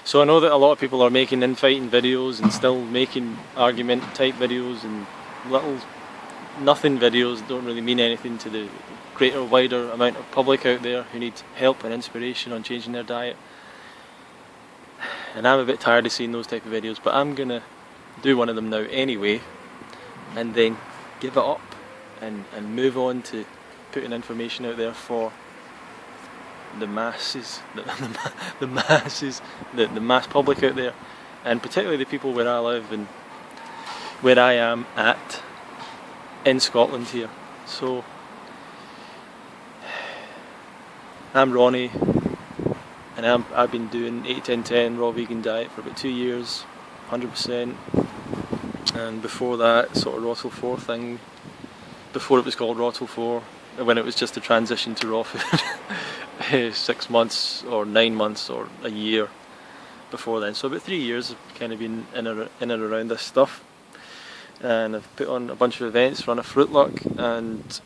So I know that a lot of people are making infighting videos and still making argument type videos and little nothing videos don't really mean anything to the greater, wider amount of public out there who need help and inspiration on changing their diet. And I'm a bit tired of seeing those type of videos, but I'm gonna do one of them now anyway, and then give it up and move on to putting information out there for the masses, the mass public out there, and particularly the people where I live and where I am at in Scotland here. So I'm Ronnie, and I've been doing 8-10-10 raw vegan diet for about 2 years, 100%. And before that, sort of RawTil4 thing, before it was called RawTil4, when it was just a transition to raw food, 6 months or 9 months or a year before then. So about 3 years I've kind of been in and around this stuff, and I've put on a bunch of events, run a Fruit Luck, and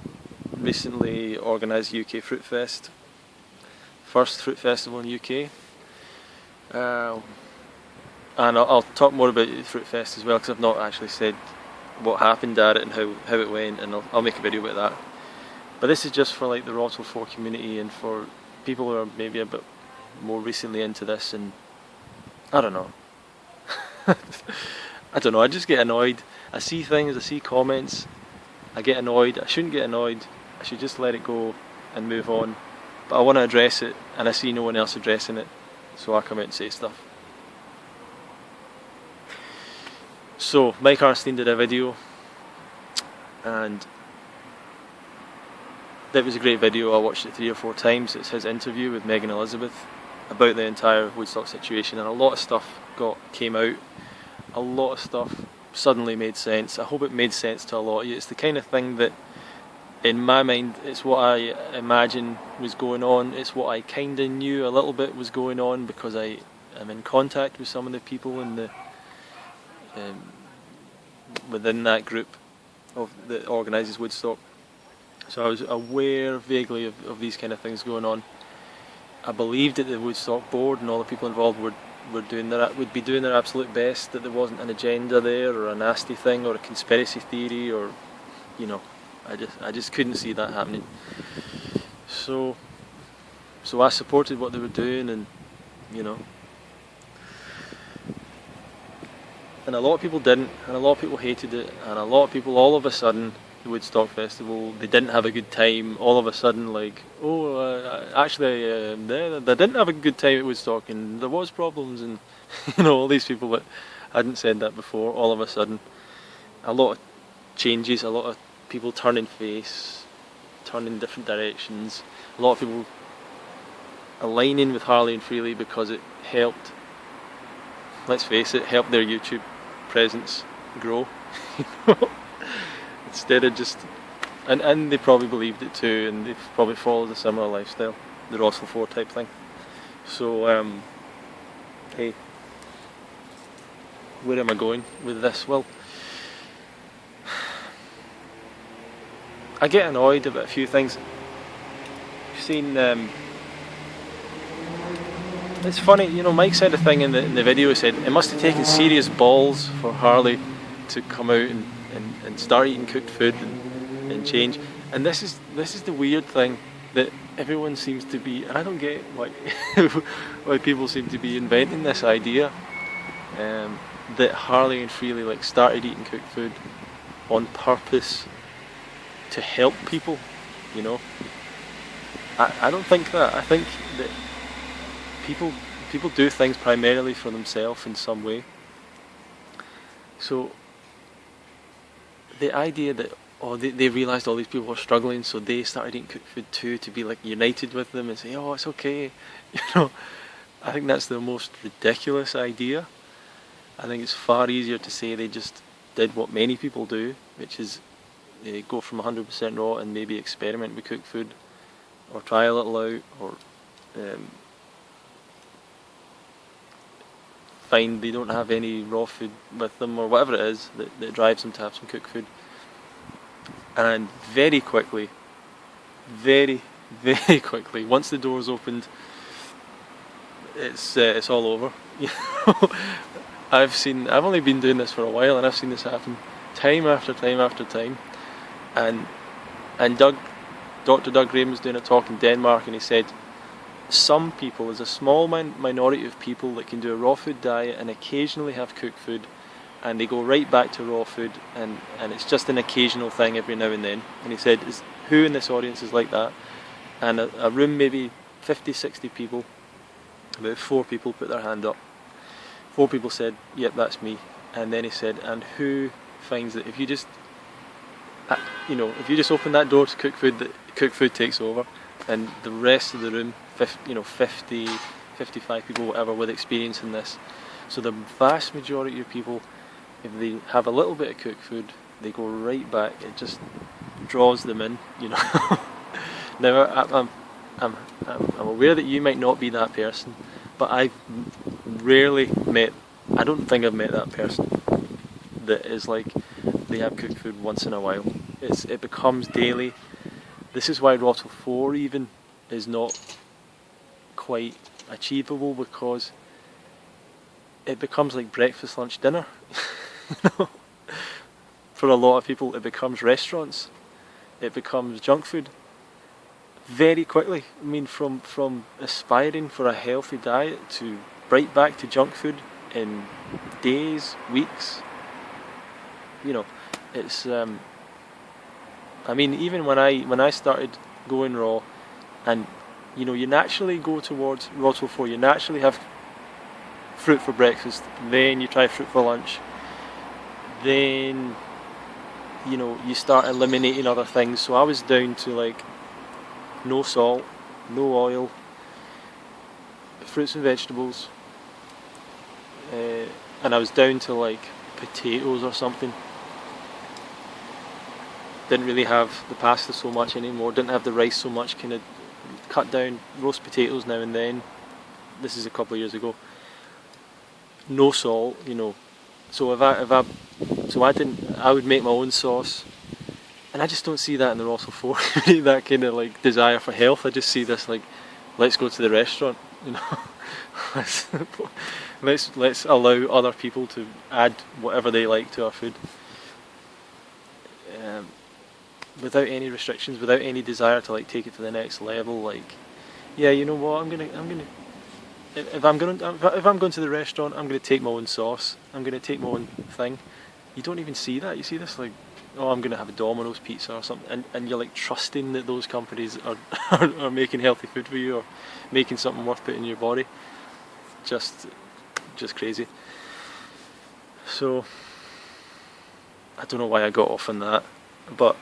recently organised UK Fruit Fest, first fruit festival in UK. And I'll talk more about the Fruit Fest as well, because I've not actually said what happened at it and how it went, and I'll make a video about that. But this is just for like the RawTil4 community and for people who are maybe a bit more recently into this, and I don't know. I don't know, I just get annoyed. I see things, I see comments, I get annoyed. I shouldn't get annoyed, I should just let it go and move on. But I want to address it, and I see no one else addressing it, so I come out and say stuff. So Mike Arnstein did a video, and that was a great video. I watched it 3 or 4 times. It's his interview with Megan Elizabeth about the entire Woodstock situation, and a lot of stuff came out. A lot of stuff suddenly made sense. I hope it made sense to a lot of you. It's the kind of thing that, in my mind, it's what I imagine was going on. It's what I kind of knew a little bit was going on, because I am in contact with some of the people in the within that group that organises Woodstock. So I was aware vaguely of these kind of things going on. I believed that the Woodstock board and all the people involved would be doing their absolute best, that there wasn't an agenda there or a nasty thing or a conspiracy theory, or, you know, I just couldn't see that happening. So I supported what they were doing, and you know, and a lot of people didn't, and a lot of people hated it, and a lot of people all of a sudden, the Woodstock Festival, they didn't have a good time. All of a sudden, like, actually, they didn't have a good time at Woodstock, and there was problems, and you know, all these people that hadn't said that before, all of a sudden, a lot of changes, a lot of people turning face, turning different directions, a lot of people aligning with Harley and Freely because it helped, let's face it, helped their YouTube presence grow. Instead of just, and they probably believed it too, and they've probably followed a similar lifestyle, the RawTil4 type thing. So hey, where am I going with this? Well, I get annoyed about a few things. You've seen, it's funny, you know, Mike said a thing in the video. He said it must have taken serious balls for Harley to come out and start eating cooked food and change. And this is the weird thing that everyone seems to be, and I don't get why people seem to be inventing this idea that Harley and Freely like started eating cooked food on purpose to help people, you know. I don't think that. I think that people do things primarily for themselves in some way. So the idea that they realised all these people were struggling, so they started eating cooked food too, to be like united with them and say, oh, it's okay, you know, I think that's the most ridiculous idea. I think it's far easier to say they just did what many people do, which is go from 100% raw and maybe experiment with cooked food, or try a little out, or find they don't have any raw food with them, or whatever it is that drives them to have some cooked food. And very quickly, once the doors opened, it's all over. You know, I've only been doing this for a while, and I've seen this happen time after time after time. And Dr. Doug Graham was doing a talk in Denmark, and he said some people, there's a small minority of people that can do a raw food diet and occasionally have cooked food, and they go right back to raw food, and it's just an occasional thing every now and then. And he said, who in this audience is like that? And a room, maybe 50, 60 people, about 4 people put their hand up. 4 people said, yep, that's me. And then he said, and who finds that if you just open that door to cook food, that cooked food takes over, and the rest of the room, 50, 55 people, whatever, with experience in this. So the vast majority of people, if they have a little bit of cooked food, they go right back. It just draws them in, you know. Now, I'm aware that you might not be that person, but I've rarely met, I don't think I've met that person that is like, they have cooked food once in a while. It becomes daily. This is why RawTil4 even is not quite achievable, because it becomes like breakfast, lunch, dinner. You know? For a lot of people, it becomes restaurants. It becomes junk food. Very quickly. I mean, from aspiring for a healthy diet to right back to junk food in days, weeks. You know, it's. I mean, even when I started going raw, and you know, you naturally go towards RawTil4. You naturally have fruit for breakfast, then you try fruit for lunch, then you know, you start eliminating other things. So I was down to like no salt, no oil, fruits and vegetables, and I was down to like potatoes or something. Didn't really have the pasta so much anymore, didn't have the rice so much, kind of cut down, roast potatoes now and then. This is a couple of years ago. No salt, you know. So I would make my own sauce, and I just don't see that in the RawTil4. That kind of like desire for health. I just see this like, let's go to the restaurant, you know. let's allow other people to add whatever they like to our food, without any restrictions, without any desire to like take it to the next level. Like, yeah, you know what? If I'm going to the restaurant, I'm going to take my own sauce. I'm going to take my own thing. You don't even see that. You see this like, oh, I'm going to have a Domino's pizza or something, and you're like trusting that those companies are making healthy food for you, or making something worth putting in your body. Just crazy. So I don't know why I got off on that, but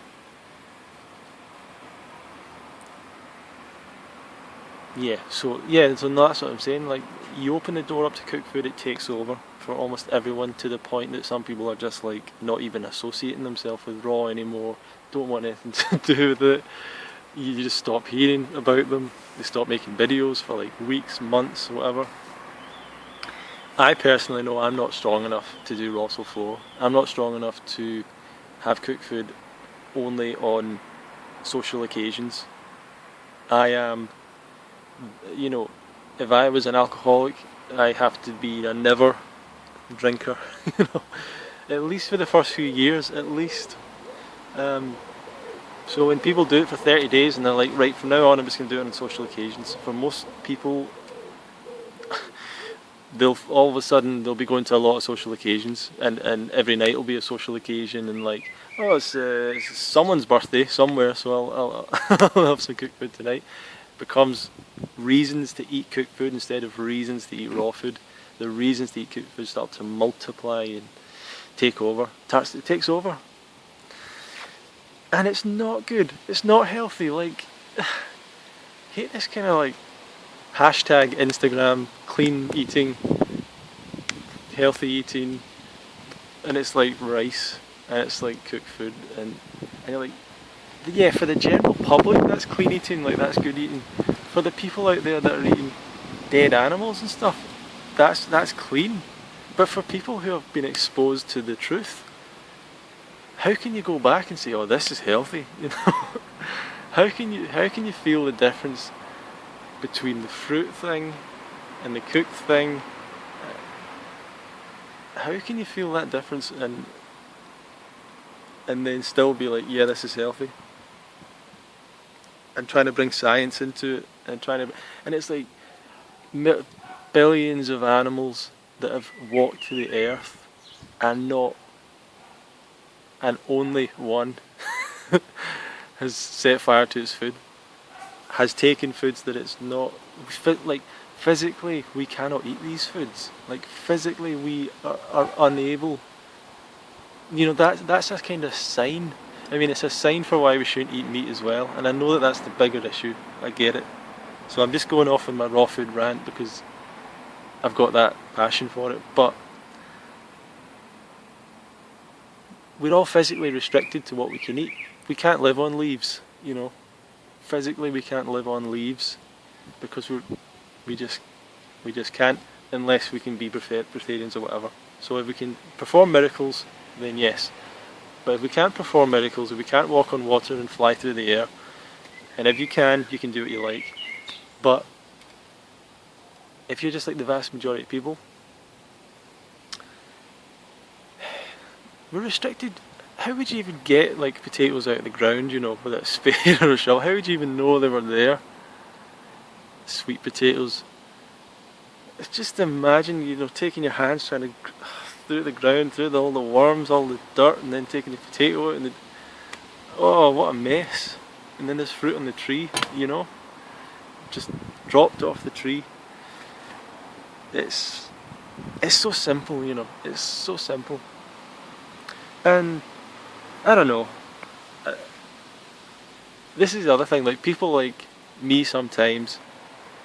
so that's what I'm saying. Like, you open the door up to cooked food, it takes over for almost everyone, to the point that some people are just like not even associating themselves with raw anymore, don't want anything to do with it. You just stop hearing about them. They stop making videos for like weeks, months, whatever. I personally know I'm not strong enough to do RawTil4. I'm not strong enough to have cooked food only on social occasions. I am, you know, if I was an alcoholic, I have to be a never drinker, you know, at least for the first few years, at least. So when people do it for 30 days and they're like, right, from now on I'm just going to do it on social occasions, for most people, they'll all of a sudden they'll be going to a lot of social occasions, and every night will be a social occasion, and like, oh, it's someone's birthday somewhere, so I'll I'll have some cooked food tonight. Becomes reasons to eat cooked food instead of reasons to eat raw food. The reasons to eat cooked food start to multiply and take over. It takes over, and it's not good. It's not healthy. Like, hate this kind of like hashtag Instagram clean eating, healthy eating, and it's like rice, and it's like cooked food, and you're like, yeah, for the general public that's clean eating, like that's good eating. For the people out there that are eating dead animals and stuff, that's clean. But for people who have been exposed to the truth, how can you go back and say, oh, this is healthy? You know, how can you feel the difference between the fruit thing and the cooked thing? how can you feel that difference and then still be like, yeah, this is healthy? And trying to bring science into it, and it's like billions of animals that have walked to the earth, and only one has set fire to its food, has taken foods that it's not, like physically we cannot eat these foods, like physically we are unable. That's a kind of sign. I mean, it's a sign for why we shouldn't eat meat as well, and I know that that's the bigger issue, I get it. So I'm just going off on my raw food rant because I've got that passion for it, but we're all physically restricted to what we can eat. We can't live on leaves, physically we can't live on leaves because we just can't, unless we can be breatharians or whatever. So if we can perform miracles, then yes. But if we can't perform miracles, if we can't walk on water and fly through the air, and if you can do what you like. But if you're just like the vast majority of people, we're restricted. How would you even get like potatoes out of the ground, with a spade or a shovel? How would you even know they were there? Sweet potatoes. Just imagine, taking your hands, trying to through the ground, through all the worms, all the dirt, and then taking the potato out, and oh, what a mess! And then there's fruit on the tree, just dropped off the tree. It's so simple, It's so simple. And I don't know. This is the other thing. Like people like me sometimes.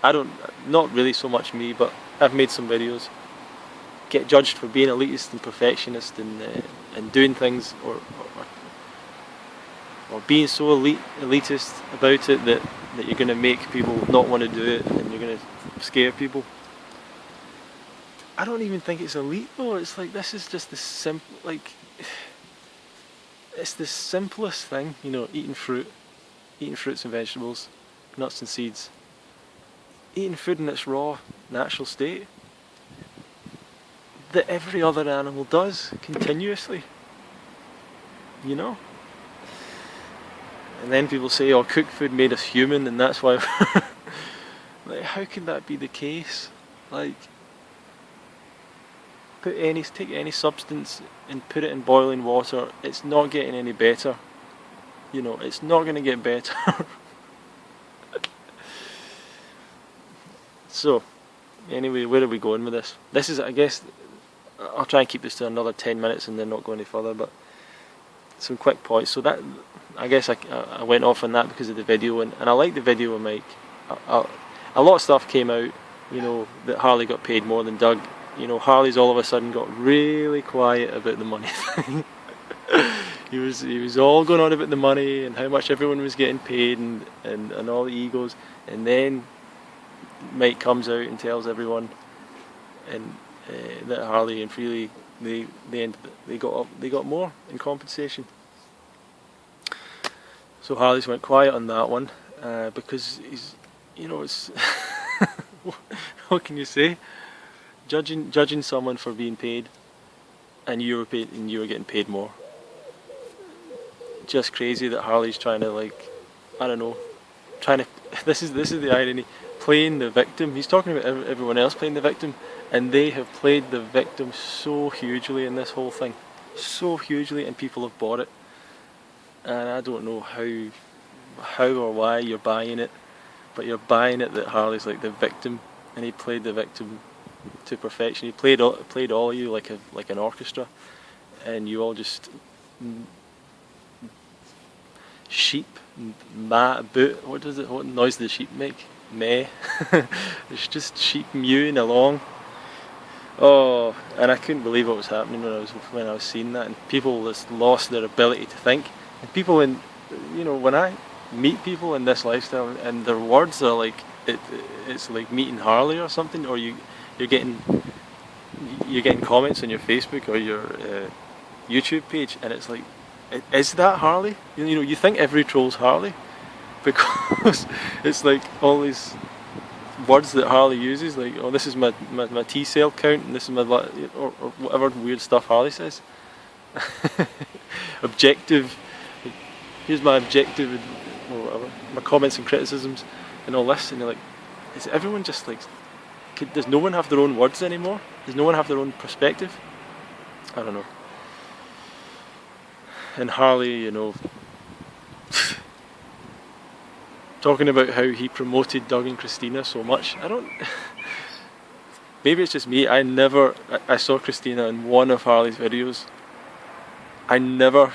Not really so much me, but I've made some videos. Get judged for being elitist and perfectionist and doing things or being so elitist about it that you're going to make people not want to do it and you're going to scare people. I don't even think it's elite though. It's like, this is just the it's the simplest thing, eating fruits and vegetables, nuts and seeds, eating food in its raw, natural state that every other animal does continuously, And then people say, oh, cooked food made us human and that's why like, how can that be the case? Like, take any substance and put it in boiling water, it's not getting any better. It's not going to get better. So, anyway, where are we going with this? This is, I guess, I'll try and keep this to another 10 minutes and then not go any further, but some quick points. So that, I guess I went off on that because of the video, and I like the video of Mike. A lot of stuff came out, that Harley got paid more than Doug. Harley's all of a sudden got really quiet about the money thing. he was all going on about the money and how much everyone was getting paid and all the egos, and then Mike comes out and tells everyone that Harley and Freely they got more in compensation. So Harley's went quiet on that one because he's, it's what can you say? Judging someone for being paid, and you were getting paid more. Just crazy that Harley's trying to this is the irony, playing the victim. He's talking about everyone else playing the victim, and they have played the victim so hugely in this whole thing, so hugely, and people have bought it. And I don't know how or why you're buying it, but you're buying it that Harley's like the victim, and he played the victim to perfection. He played all of you like an orchestra, and you all just sheep, boot. What noise does the sheep make? Meh. It's just sheep mewing along. Oh, and I couldn't believe what was happening when I was seeing that, and people just lost their ability to think. And people when I meet people in this lifestyle, and their words are like it's like meeting Harley or something, or you're getting comments on your Facebook or your YouTube page, and it's like, is that Harley? You think every troll's Harley, because it's like all these words that Harley uses, like, oh, this is my T-cell count, and this is my, or whatever weird stuff Harley says. Objective, like, here's my objective, or whatever, my comments and criticisms, and all this, and you're like, is everyone just like, does no one have their own words anymore? Does no one have their own perspective? I don't know. And Harley, you know, talking about how he promoted Doug and Christina so much. I don't. Maybe it's just me. I saw Christina in one of Harley's videos. I never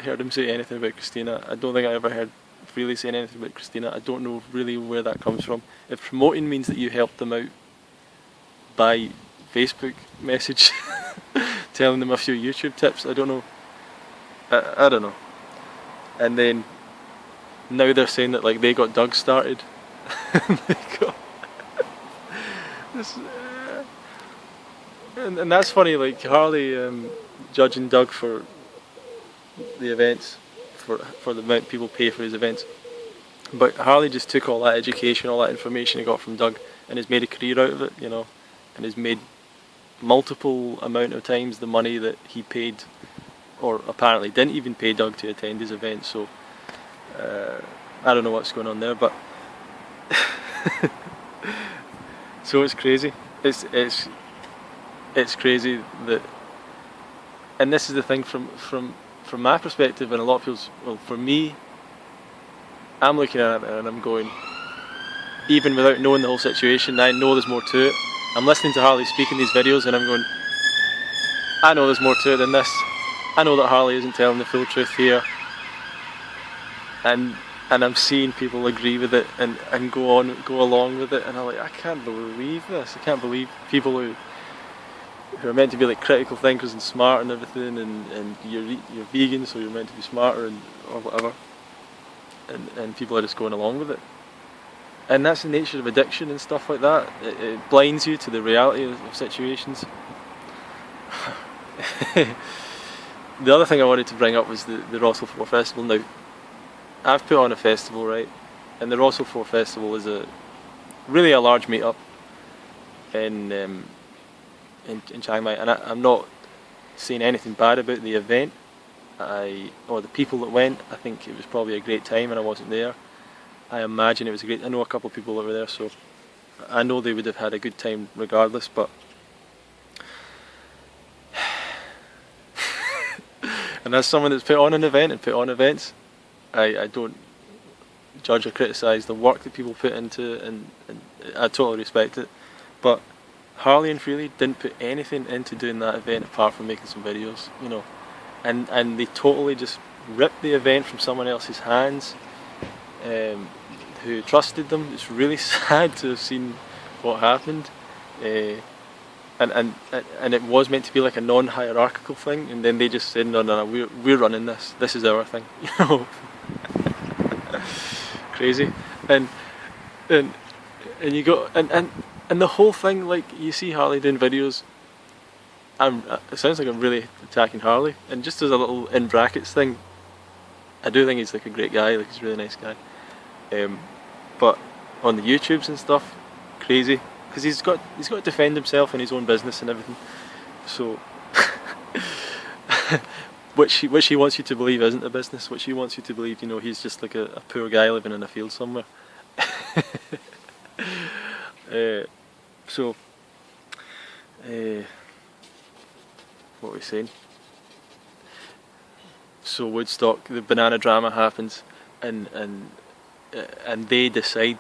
heard him say anything about Christina. I don't think I ever heard Freely saying anything about Christina. I don't know really where that comes from. If promoting means that you help them out by Facebook message, telling them a few YouTube tips, I don't know. I don't know. And then now they're saying that like they got Doug started. They got this, and that's funny. Like Harley judging Doug for the events, for the amount people pay for his events. But Harley just took all that education, all that information he got from Doug, and has made a career out of it, you know, and has made multiple amount of times the money that he paid, or apparently didn't even pay Doug to attend his event. So I don't know what's going on there, but so it's crazy. It's crazy that, and this is the thing from my perspective, and a lot of people's, well, for me, I'm looking at it and I'm going, even without knowing the whole situation, I know there's more to it. I'm listening to Harley speak in these videos and I'm going, I know there's more to it than this. I know that Harley isn't telling the full truth here. And I'm seeing people agree with it and go along with it, and I'm like, I can't believe this. I can't believe people who are meant to be like critical thinkers and smart and everything, and you're vegan, so you're meant to be smarter or whatever, and people are just going along with it. And that's the nature of addiction and stuff like that. It blinds you to the reality of situations. The other thing I wanted to bring up was the RawTil4 festival. Now, I've put on a festival, right, and the RawTil4 festival is really a large meetup in Chiang Mai, and I'm not saying anything bad about the event or the people that went. I think it was probably a great time, and I wasn't there. I imagine it was I know a couple of people that were there, so I know they would have had a good time regardless, but and as someone that's put on an event and put on events, I don't judge or criticise the work that people put into it, and I totally respect it. But Harley and Freely didn't put anything into doing that event apart from making some videos, you know. And they totally just ripped the event from someone else's hands who trusted them. It's really sad to have seen what happened. And it was meant to be like a non-hierarchical thing, and then they just said, no, we're running this. This is our thing, you know. Crazy, and you go and the whole thing, like, you see Harley doing videos. It sounds like I'm really attacking Harley, and just as a little in brackets thing, I do think he's like a great guy, like he's a really nice guy. But on the YouTubes and stuff, crazy. Because he's got to defend himself in his own business and everything, so which he wants you to believe isn't a business, which he wants you to believe, you know, he's just like a poor guy living in a field somewhere. So what were we saying? So Woodstock, the banana drama happens, and they decide.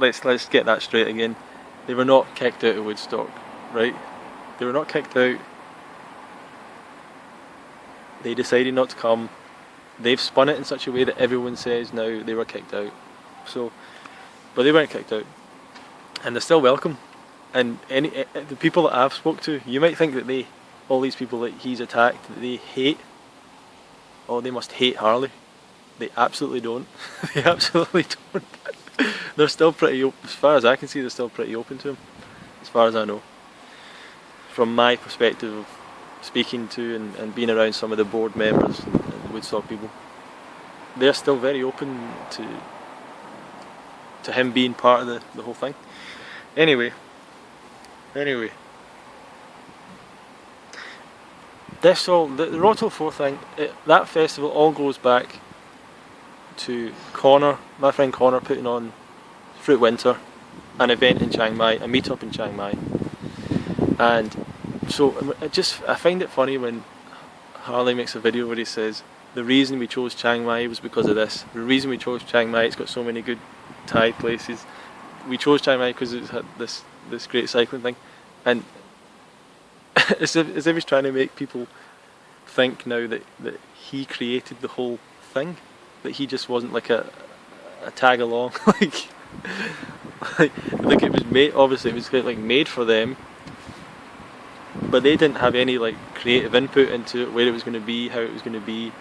Let's get that straight again. They were not kicked out of Woodstock, right? They were not kicked out. They decided not to come. They've spun it in such a way that everyone says now they were kicked out. So, but they weren't kicked out, and they're still welcome. And the people that I've spoke to, you might think that all these people that he's attacked, that they hate. Oh, they must hate Harley. They absolutely don't. They absolutely don't. They're still pretty open, as far as I can see, they're still pretty open to him, as far as I know. From my perspective of speaking to and being around some of the board members and Woodstock people, they're still very open to to him being part of the whole thing. Anyway, this all, the RawTil4 thing, that festival all goes back to Connor, my friend Connor, putting on Fruit Winter, an event in Chiang Mai, a meetup in Chiang Mai. And so I find it funny when Harley makes a video where he says, the reason we chose Chiang Mai was because of this. The reason we chose Chiang Mai, it's got so many good Thai places. We chose Chiang Mai because it's had this great cycling thing. And as if he's trying to make people think now that he created the whole thing, that he just wasn't like a tag along. like it was made, obviously it was like made for them, but they didn't have any like creative input into it, where it was going to be, how it was going to be,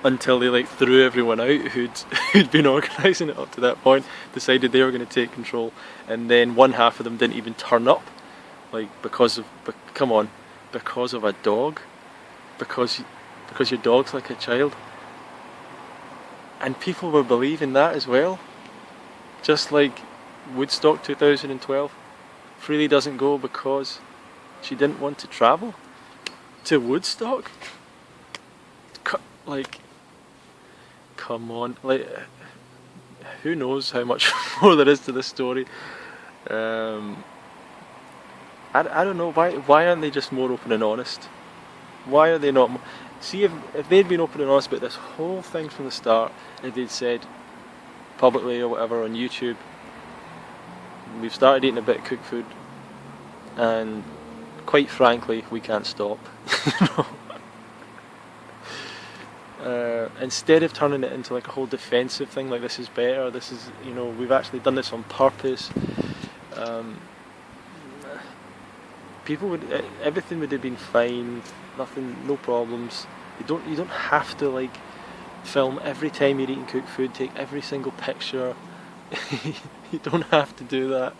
until they like threw everyone out who'd been organising it up to that point, decided they were going to take control, and then one half of them didn't even turn up, like because of a dog, because your dog's like a child, and people were believing that as well. Just like Woodstock 2012, Freely doesn't go because she didn't want to travel to Woodstock. Like, come on, like, who knows how much more there is to this story. I don't know, why aren't they just more open and honest? Why are they not? See, if they'd been open and honest about this whole thing from the start, if they'd said publicly or whatever on YouTube, we've started eating a bit of cooked food, and quite frankly, we can't stop. Instead of turning it into like a whole defensive thing, like this is better, this is, you know, we've actually done this on purpose. Everything would have been fine, nothing, no problems. You don't have to like film every time you're eating cooked food, take every single picture. You don't have to do that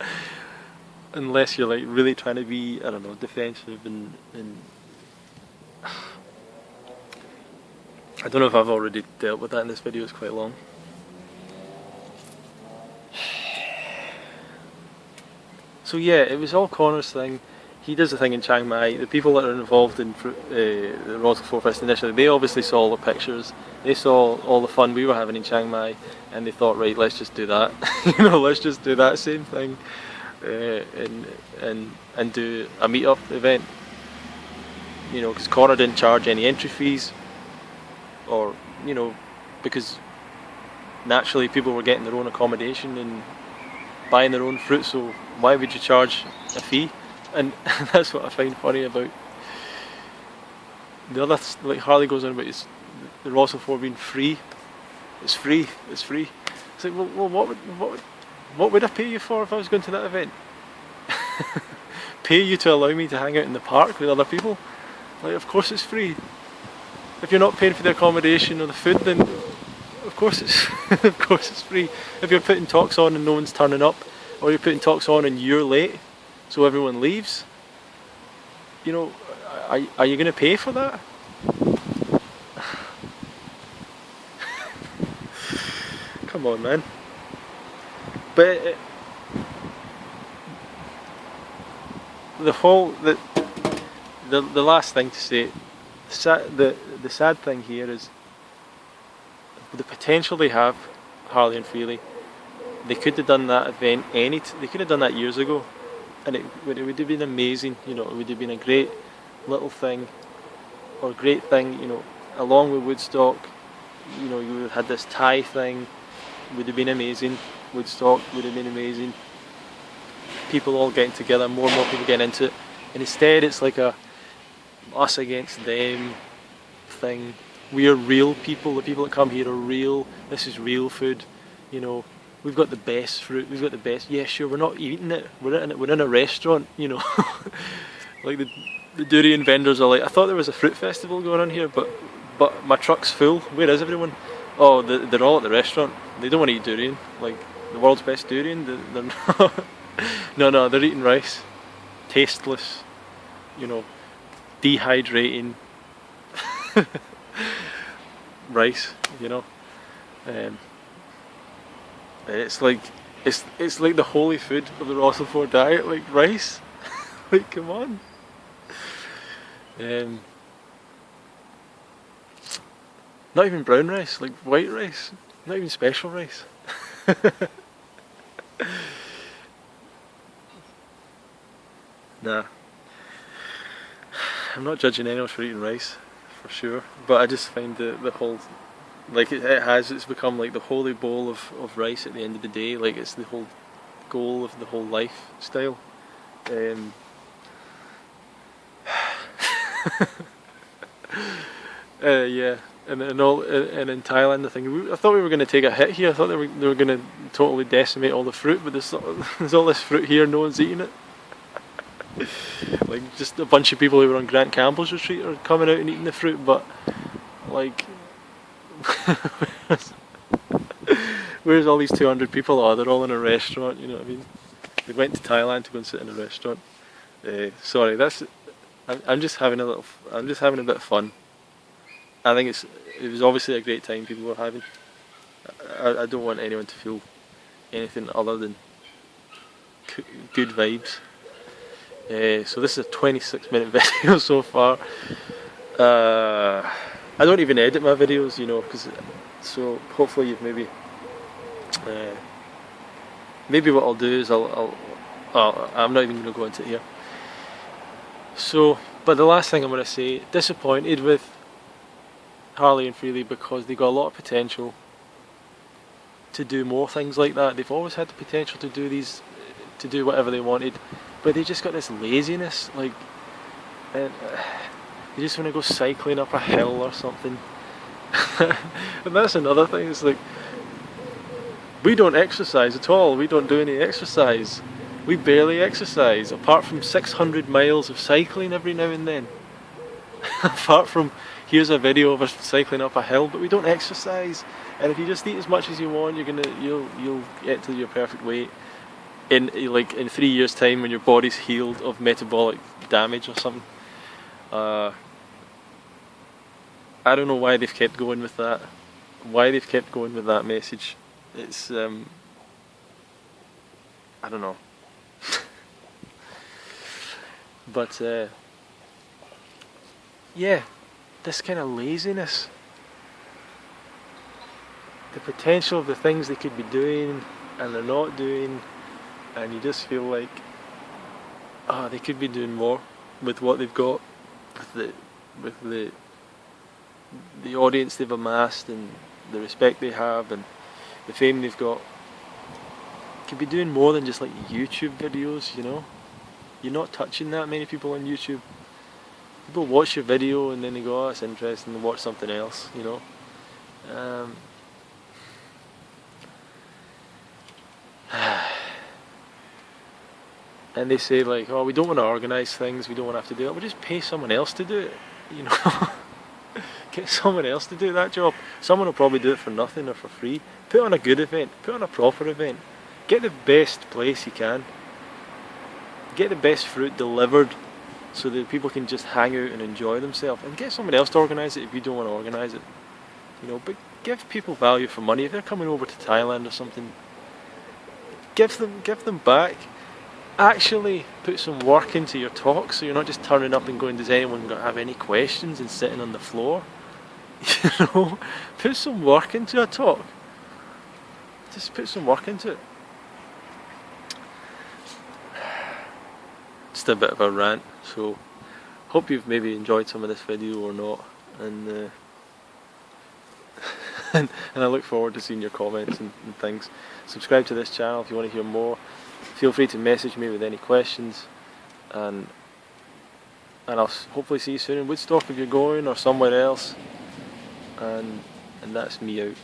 unless you're like really trying to be, I don't know, defensive and I don't know if I've already dealt with that in this video, it's quite long. So yeah, it was all Connor's thing. He does a thing in Chiang Mai. The people that are involved in the RawTil4 Fest initially, they obviously saw all the pictures. They saw all the fun we were having in Chiang Mai, and they thought, right, let's just do that. You know, let's just do that same thing, and do a meetup event. You know, because Connor didn't charge any entry fees, or you know, because naturally people were getting their own accommodation and buying their own fruit. So why would you charge a fee? And that's what I find funny about the other, like Harley goes on about is the RawTil4 being free. It's free. It's free. It's like, well, what would I pay you for if I was going to that event? Pay you to allow me to hang out in the park with other people? Like, of course it's free. If you're not paying for the accommodation or the food, then of course it's of course it's free. If you're putting talks on and no one's turning up, or you're putting talks on and you're late, so everyone leaves, you know, are you going to pay for that? Come on, man. But the last thing to say, the sad thing here is the potential they have, Harley and Freely. They could have done that event they could have done that years ago, and it would have been amazing. You know, it would have been a great little thing, or a great thing. You know, along with Woodstock. You know, you would have had this Thai thing. Would have been amazing. Woodstock would have been amazing. People all getting together, more and more people getting into it, and instead it's like a us against them thing. We are real people. The people that come here are real. This is real food. You know, we've got the best fruit. We've got the best. Yeah, sure. We're not eating it. We're in a restaurant. You know, like the durian vendors are like, I thought there was a fruit festival going on here, but my truck's full. Where is everyone? Oh, they're all at the restaurant. They don't want to eat durian. Like the world's best durian. They're not. No, they're eating rice. Tasteless. You know, dehydrating rice. You know. It's like it's like the holy food of the RawTil4 diet, like rice. Like, come on. Not even brown rice, like white rice. Not even special rice. Nah. I'm not judging anyone for eating rice, for sure. But I just find the whole, like it's become like the holy bowl of rice at the end of the day. Like it's the whole goal of the whole lifestyle. Yeah, and in Thailand, I thought we were going to take a hit here. I thought they were going to totally decimate all the fruit, but there's all this fruit here, no one's eating it. Like just a bunch of people who were on Grant Campbell's retreat are coming out and eating the fruit, but like, where's all these 200 people? Oh, they're all in a restaurant. You know what I mean? They went to Thailand to go and sit in a restaurant. Sorry, I'm just having a bit of fun. I think it was obviously a great time people were having. I don't want anyone to feel anything other than good vibes. So this is a 26-minute video so far. I don't even edit my videos, you know, so hopefully you've maybe what I'll do is I'm not even going to go into it here. So, but the last thing I'm going to say, disappointed with Harley and Freely because they got a lot of potential to do more things like that. They've always had the potential to do whatever they wanted, but they just got this laziness, like, and they just want to go cycling up a hill or something. And that's another thing. It's like, we don't exercise at all. We don't do any exercise. We barely exercise, apart from 600 miles of cycling every now and then. Apart from, here's a video of us cycling up a hill, but we don't exercise. And if you just eat as much as you want, you'll get to your perfect weight in 3 years' time when your body's healed of metabolic damage or something. I don't know why they've kept going with that. Why they've kept going with that message. It's I don't know. But yeah, this kind of laziness, the potential of the things they could be doing and they're not doing, and you just feel like, they could be doing more with what they've got, with the audience they've amassed and the respect they have and the fame they've got. Could be doing more than just like YouTube videos, you know. You're not touching that many people on YouTube. People watch your video and then they go, oh, it's interesting, and watch something else, you know. And they say like, oh, we don't want to organise things, we don't want to have to do it. Well, just pay someone else to do it, you know. Get someone else to do that job. Someone will probably do it for nothing or for free. Put on a good event, put on a proper event. Get the best place you can. Get the best fruit delivered so that people can just hang out and enjoy themselves. And get someone else to organise it if you don't want to organise it. You know, but give people value for money. If they're coming over to Thailand or something, give them back. Actually put some work into your talk, so you're not just turning up and going, does anyone have any questions, and sitting on the floor. You know, put some work into a talk. Just put some work into it. Just a bit of a rant, so hope you've maybe enjoyed some of this video or not, and and I look forward to seeing your comments and things. Subscribe to this channel if you want to hear more. Feel free to message me with any questions, and I'll hopefully see you soon in Woodstock if you're going, or somewhere else. And that's me out.